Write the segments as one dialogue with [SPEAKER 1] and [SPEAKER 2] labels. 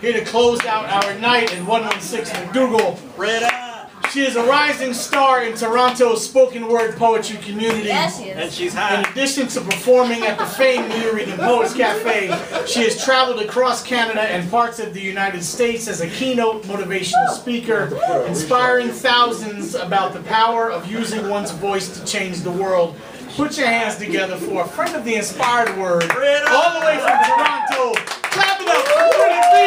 [SPEAKER 1] here to close out our night at 116 MacDougal.
[SPEAKER 2] Britta!
[SPEAKER 1] She is a rising star in Toronto's spoken word poetry community.
[SPEAKER 3] Yes, she is.
[SPEAKER 2] And she's hot.
[SPEAKER 1] In addition to performing at the famed Nuyorican Poets Cafe, she has traveled across Canada and parts of the United States as a keynote motivational speaker, inspiring thousands about the power of using one's voice to change the world. Put your hands together for a friend of the inspired word,
[SPEAKER 2] Britta!
[SPEAKER 1] all the way from Toronto. Clap it up for Britta B!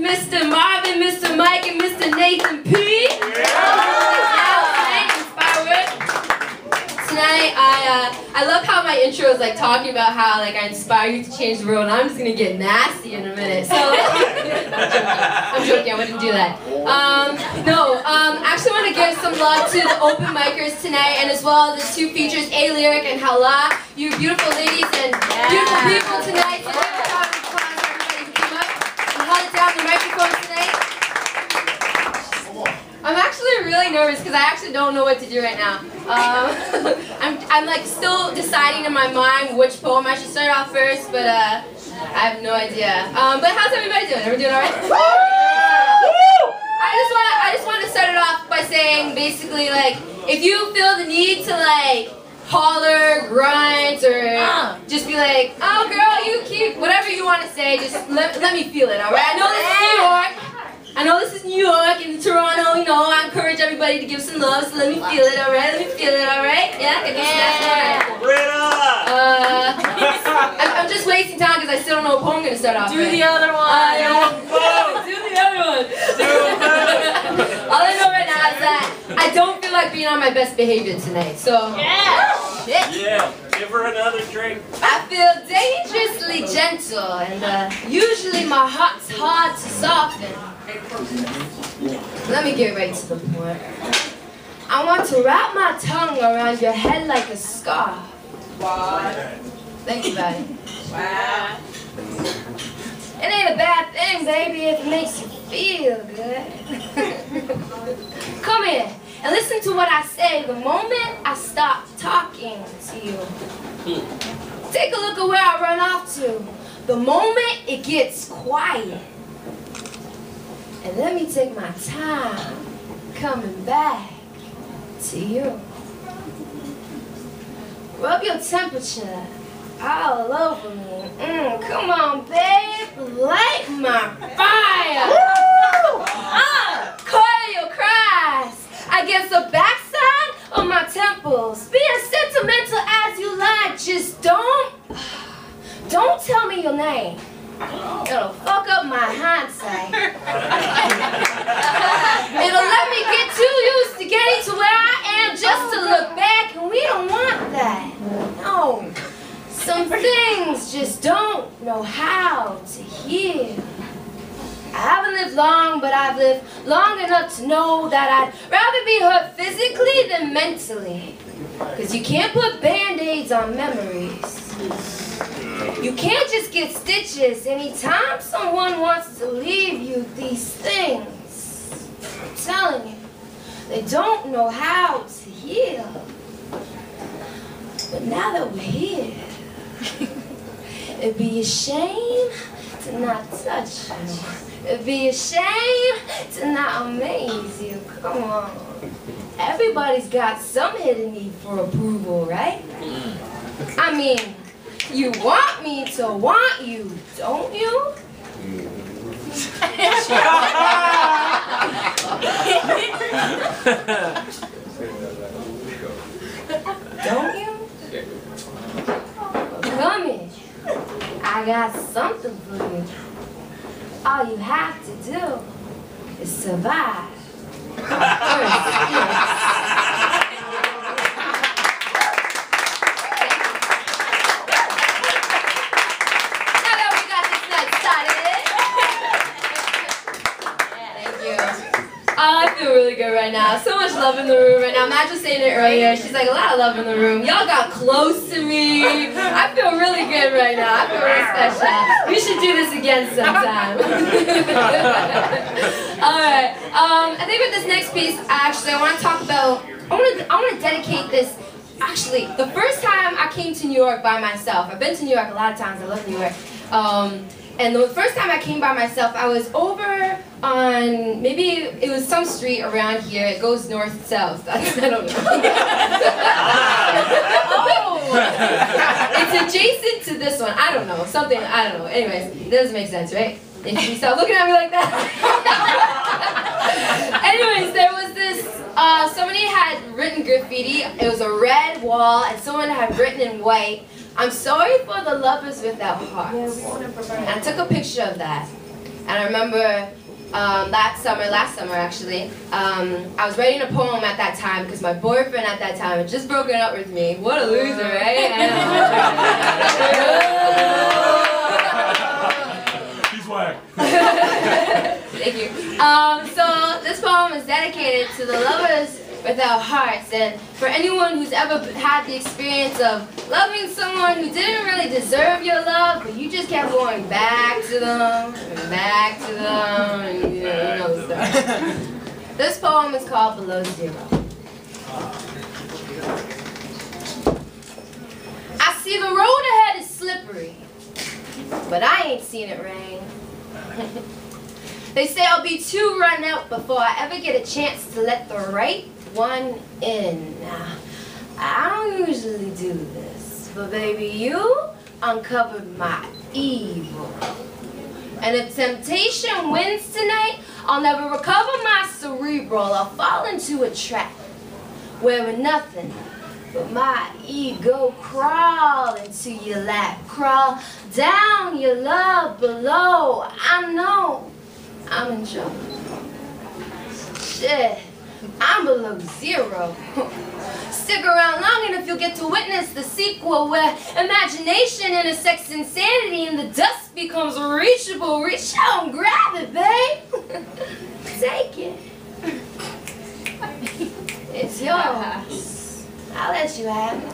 [SPEAKER 3] Mr. Marvin, Mr. Mike, and Mr. Nathan P. Tonight, I love how my intro is like talking about how like I inspire you to change the world, and I'm just gonna get nasty in a minute. So I'm joking, I wouldn't do that. Actually want to give some love to the open micers tonight, and as well the two features, A Lyric and Hala. You beautiful ladies and beautiful people tonight. So down the microphone tonight. I'm actually really nervous because I actually don't know what to do right now. I'm like still deciding in my mind which poem I should start off first, but I have no idea. But how's everybody doing? Everybody doing all right? I just want to start it off by saying basically like if you feel the need to like holler, grunt, or just be like, oh girl, you cute, whatever you want to say, just let me feel it, alright? I know this is New York. I know this is New York and Toronto, you know, I encourage everybody to give some love, so let me feel it, alright? Let me feel it, alright? Yeah? I'm just wasting time because I still don't know what poem I'm going to start off with.
[SPEAKER 4] Do the other one.
[SPEAKER 3] Do the other one. All I know right now is that I don't feel like being on my best behavior tonight, so...
[SPEAKER 2] Yeah, give her another drink.
[SPEAKER 3] I feel dangerously gentle, and usually my heart's hard to soften. Let me get right to the point. I want to wrap my tongue around your head like a scarf.
[SPEAKER 4] Wow.
[SPEAKER 3] Think about it.
[SPEAKER 4] Wow.
[SPEAKER 3] It ain't a bad thing, baby, if it makes you feel good. Come here and listen to what I say the moment I stop talking to you. Take a look at where I run off to the moment it gets quiet. And let me take my time coming back to you. Rub your temperature all over me. Come on, babe, light my fire. Coil your cries against the backside of my temples. Be as sentimental as you like. Just don't tell me your name. It'll fuck up my hindsight. It'll let me get too used to getting to where I am just to look back, and we don't want that. No. Some things just don't know how to heal. I haven't lived long, but I've lived long enough to know that I'd rather be hurt physically than mentally. Because you can't put band-aids on memories. You can't just get stitches anytime someone wants to leave you these things. I'm telling you, they don't know how to heal. But now that we're here, it'd be a shame to not touch you. It'd be a shame to not amaze you. Come on. Everybody's got some hidden need for approval, right? I mean, you want me to want you, don't you? Don't you? Come here. I got something for you. All you have to do is survive. I feel really good right right now. So much love in the room right now. Matt was saying it earlier. She's like, a lot of love in the room. Y'all got close to me. I feel really good right now. I feel really special. We should do this again sometime. Alright. I think with this next piece, actually, I want to talk about, I want to dedicate this. Actually, the first time I came to New York by myself, I've been to New York a lot of times, I love New York, and the first time I came by myself, I was over on, maybe it was some street around here, it goes north-south, I don't know. It's adjacent to this one, I don't know, something, I don't know, anyways, it doesn't make sense, right? If you stop looking at me like that. Anyways, there was this, somebody had written graffiti, it was a red wall, and someone had written in white, "I'm sorry for the lovers without hearts." And I took a picture of that. And I remember last summer actually, I was writing a poem at that time because my boyfriend at that time had just broken up with me. What a loser, right?
[SPEAKER 5] He's whack.
[SPEAKER 3] Thank you. So this poem is dedicated to the lovers without hearts, and for anyone who's ever had the experience of loving someone who didn't really deserve your love, but you just kept going back to them, and back to them, and you know the stuff. This poem is called Below Zero. I see the road ahead is slippery, but I ain't seen it rain. They say I'll be too run out before I ever get a chance to let the right one in. Now, I don't usually do this, but baby, you uncovered my evil. And if temptation wins tonight, I'll never recover my cerebral. I'll fall into a trap where nothing but my ego crawl into your lap, crawl down your love below. I know I'm in trouble. Shit, I'm below zero. Stick around long enough, you'll get to witness the sequel where imagination intersects insanity and the dust becomes reachable. Reach out and grab it, babe. Take it. It's yours. I'll let you have it.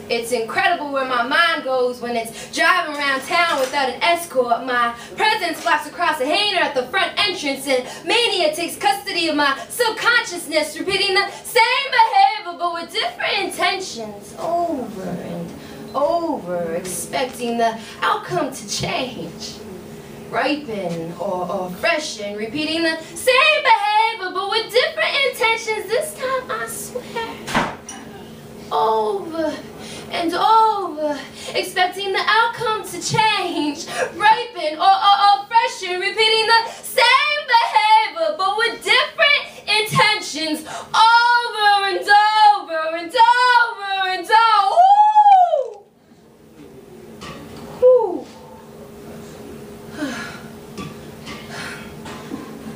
[SPEAKER 3] It's incredible where my mind goes when it's driving around town without an escort. My presence flaps across a hanger at the front entrance, and mania takes custody of my subconsciousness, repeating the same behavior but with different intentions, over and over, expecting the outcome to change, ripen or freshen, repeating the same behavior but with different intentions. This time I swear, over and over, expecting the outcome to change, ripen or freshen, repeating the same behavior but with different intentions, over and over and over and over. Woo!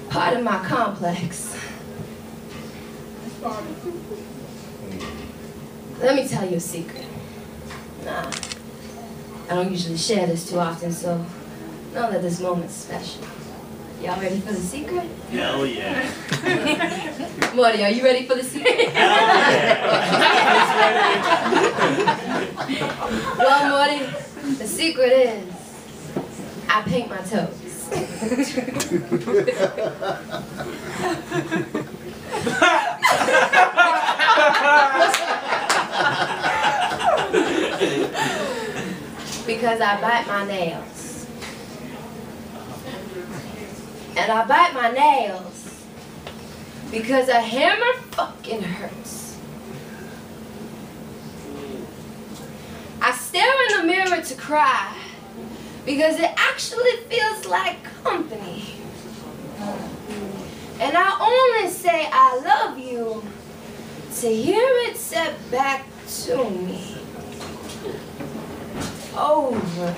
[SPEAKER 3] Part of my complex. Let me tell you a secret. Nah, I don't usually share this too often, so know that this moment's special. Y'all ready for the secret?
[SPEAKER 2] Hell yeah.
[SPEAKER 3] Morty, are you ready for the secret? Well, Morty, the secret is I paint my toes. Because I bite my nails. And I bite my nails because a hammer fucking hurts. I stare in the mirror to cry because it actually feels like company. And I only say I love you to hear it said back to me. Over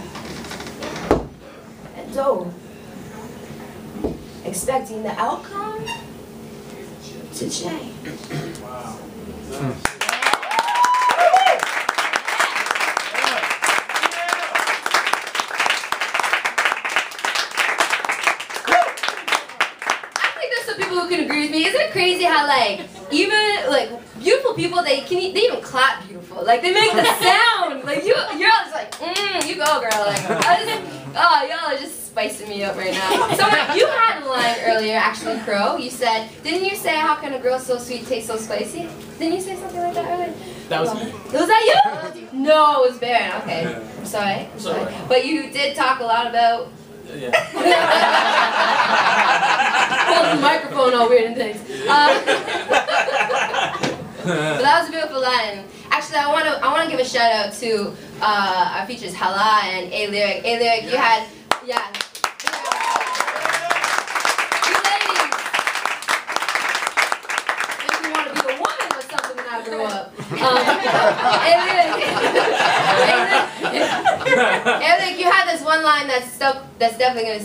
[SPEAKER 3] and over, expecting the outcome to change.
[SPEAKER 5] Wow.
[SPEAKER 3] people can agree with me. Isn't it crazy how like even like beautiful people they even clap beautiful. Like they make the sound. Like you're all just like you go girl. Like y'all are just spicing me up right now. So you had a line earlier actually, Crow. You said, didn't you say how can a girl so sweet taste so spicy? Didn't you say something like that earlier?
[SPEAKER 1] That was me.
[SPEAKER 3] Was that you? No, it was Baron. Okay, I'm sorry. I'm sorry. But you did talk a lot about.
[SPEAKER 2] Yeah.
[SPEAKER 3] Hold the microphone all weird and things. But that was a beautiful line. Actually, I want to give a shout out to our features Hala and A Lyric. A Lyric, you had you ladies. Make me want to be a woman or something when I grow up. A Lyric, you had this one line that's definitely gonna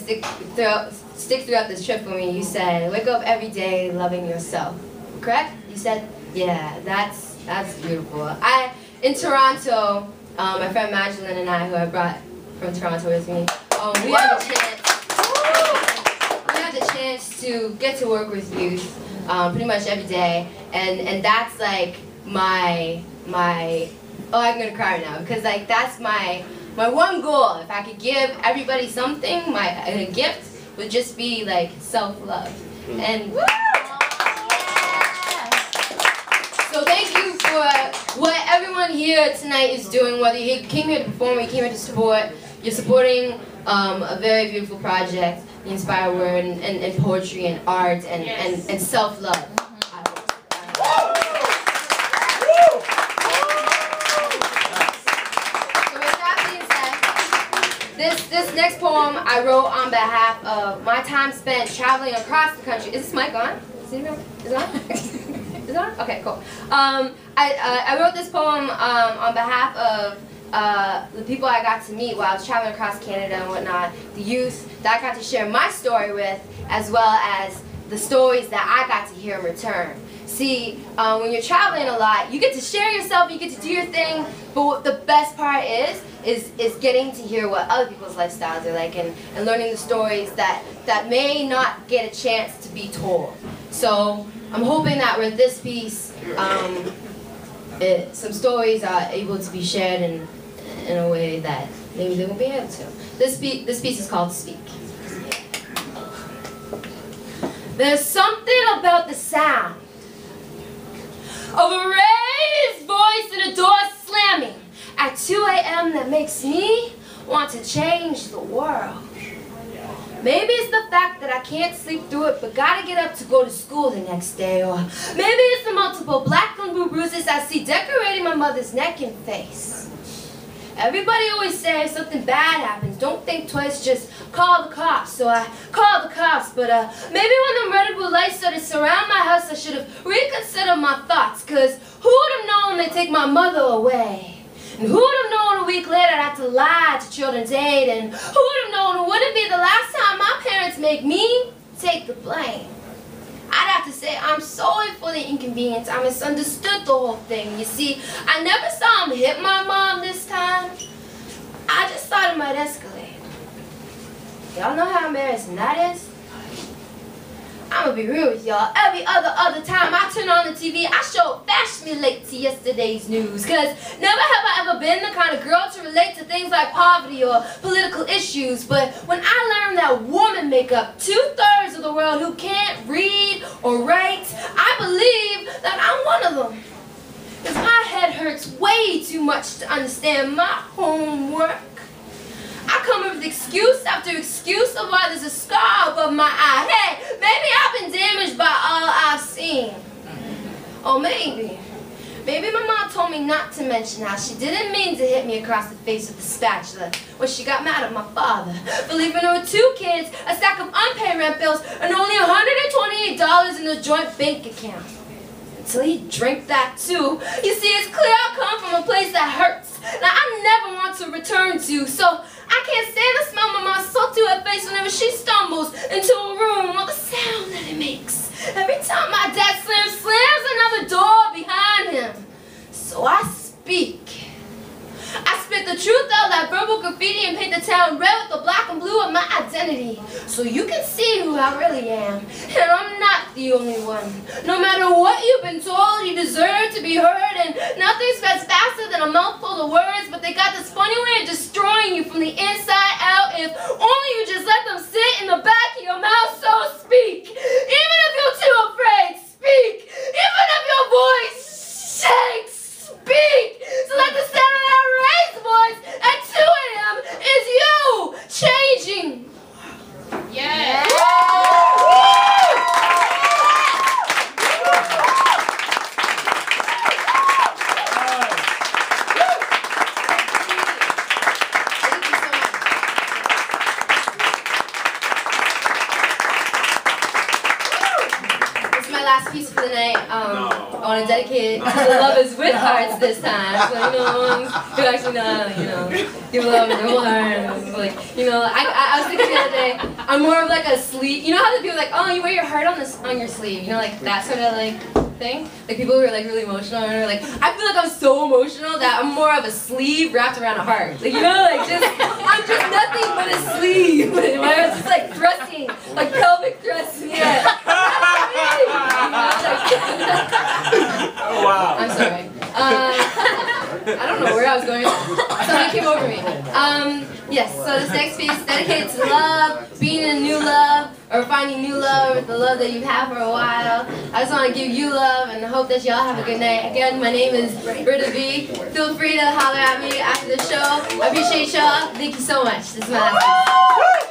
[SPEAKER 3] stick throughout this trip for me. You said, "Wake up every day loving yourself." Correct? You said, "Yeah, that's beautiful." In Toronto, my friend Magdalene and I, who I brought from Toronto with me, we had the chance to get to work with youth pretty much every day, and that's like my I'm gonna cry right now because like that's my one goal. If I could give everybody something, a gift would just be like self-love. And so thank you for what everyone here tonight is doing, whether you came here to perform or you came here to support. You're supporting a very beautiful project, the Inspired Word, and poetry and art and self-love. This next poem I wrote on behalf of my time spent traveling across the country. Is this mic on? Is it on? Is it on? Is it on? Okay, cool. I wrote this poem on behalf of the people I got to meet while I was traveling across Canada and whatnot, the youth that I got to share my story with, as well as the stories that I got to hear in return. See, when you're traveling a lot, you get to share yourself, you get to do your thing, but what the best part is getting to hear what other people's lifestyles are like and learning the stories that may not get a chance to be told. So I'm hoping that with this piece, some stories are able to be shared in a way that maybe they won't be able to. This piece is called Speak. There's something about the sound of a raised voice and a door slamming at 2 a.m. that makes me want to change the world. Maybe it's the fact that I can't sleep through it but gotta get up to go to school the next day, or maybe it's the multiple black and blue bruises I see decorating my mother's neck and face. Everybody always says something bad happens, don't think twice, just call the cops. So I called the cops, but maybe when the red and blue lights started to surround my house, I should have reconsidered my thoughts, cause who would have known they'd take my mother away? And who would have known a week later I'd have to lie to Children's Aid? And who would have known it wouldn't be the last time my parents make me take the blame? I'd have to say I'm sorry for the inconvenience. I misunderstood the whole thing. You see, I never saw him hit my mom this time. I just thought it might escalate. Y'all know how embarrassing that is? I'm gonna be real with y'all. Every other time I turn on the TV, I show up fashionably late to yesterday's news. Cause never have I ever been the kind of girl to relate to things like poverty or political issues. But when I learned that women make up 2/3 of the world who can't read or write, I believe that I'm one of them. Cause my head hurts way too much to understand my homework. I come up with excuse after excuse of why there's a scar above my eye. Hey, maybe I've been damaged by all I've seen. Or maybe my mom told me not to mention how she didn't mean to hit me across the face with a spatula when she got mad at my father for leaving her with 2 kids, a stack of unpaid rent bills, and only $128 in the joint bank account. Until he drank that too. You see, it's clear I come from a place that hurts, that I never want to return to. So I can't stand the smell of my salt to her face whenever she stumbles into a room, or the sound that it makes every time my dad slams another door behind him. So I speak. I spit Spit the truth out like verbal graffiti and paint the town red with the black and blue of my identity. So you can see who I really am. And I'm not the only one. No matter what you've been told, you deserve to be heard. And nothing spreads faster than a mouthful of words, but they got this funny way of destroying you from the inside out. If only you just let them sit in the back of your mouth, so speak. Even if you're too afraid, speak. Even if your voice shakes, speak. So let the sound of that raised voice at 2 a.m. is you changing.
[SPEAKER 4] Yeah.
[SPEAKER 3] Piece for the night. I want to dedicate it to the lovers with hearts this time. So, you know, who actually know, you know, give love with their whole heart. Like, you know, I was thinking the other day, I'm more of like a sleeve. You know how the people are like, oh, you wear your heart on your sleeve. You know, like that sort of like thing. Like people who are like really emotional, or like I feel like I'm so emotional that I'm more of a sleeve wrapped around a heart. Like, you know, like just I'm just nothing but a sleeve. My heart's just like thrusting, like pelvic thrust. Yeah.
[SPEAKER 1] Oh, wow.
[SPEAKER 3] I'm sorry. I don't know where I was going. Something came over me. Yes, so this next piece is dedicated to love, being in new love, or finding new love with the love that you've had for a while. I just want to give you love and hope that y'all have a good night. Again, my name is Britta B. Feel free to holler at me after the show. I appreciate y'all. Thank you so much. This is my last piece.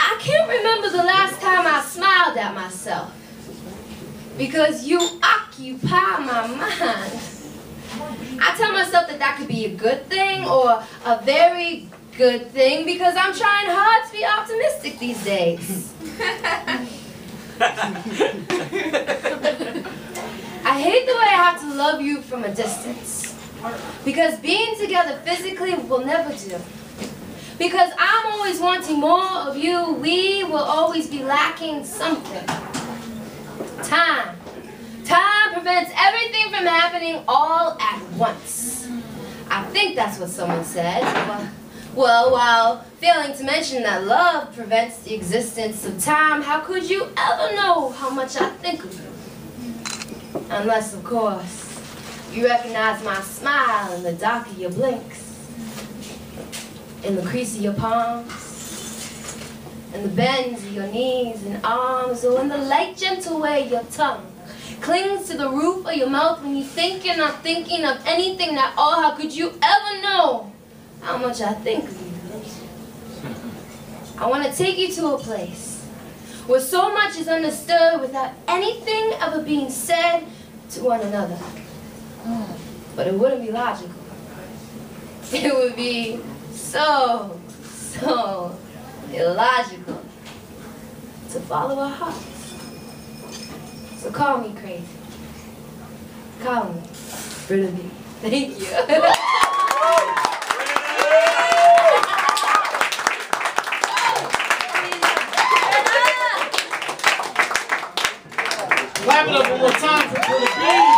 [SPEAKER 3] I can't remember the last time I smiled at myself, because you occupy my mind. I tell myself that that could be a good thing or a very good thing, because I'm trying hard to be optimistic these days. I hate the way I have to love you from a distance, because being together physically will never do. Because I'm always wanting more of you, we will always be lacking something. Time. Time prevents everything from happening all at once. I think that's what someone said. Well, while failing to mention that love prevents the existence of time, how could you ever know how much I think of you? Unless, of course, you recognize my smile in the dark of your blinks, in the crease of your palms, in the bends of your knees and arms, or in the light, gentle way your tongue clings to the roof of your mouth when you think you're not thinking of anything at all. How could you ever know how much I think of you? I want to take you to a place where so much is understood without anything ever being said to one another. But it wouldn't be logical. It would be so illogical to follow our hearts. So call me crazy. Call me Britta B. Thank you.
[SPEAKER 1] Clap it up one more time for Britta B.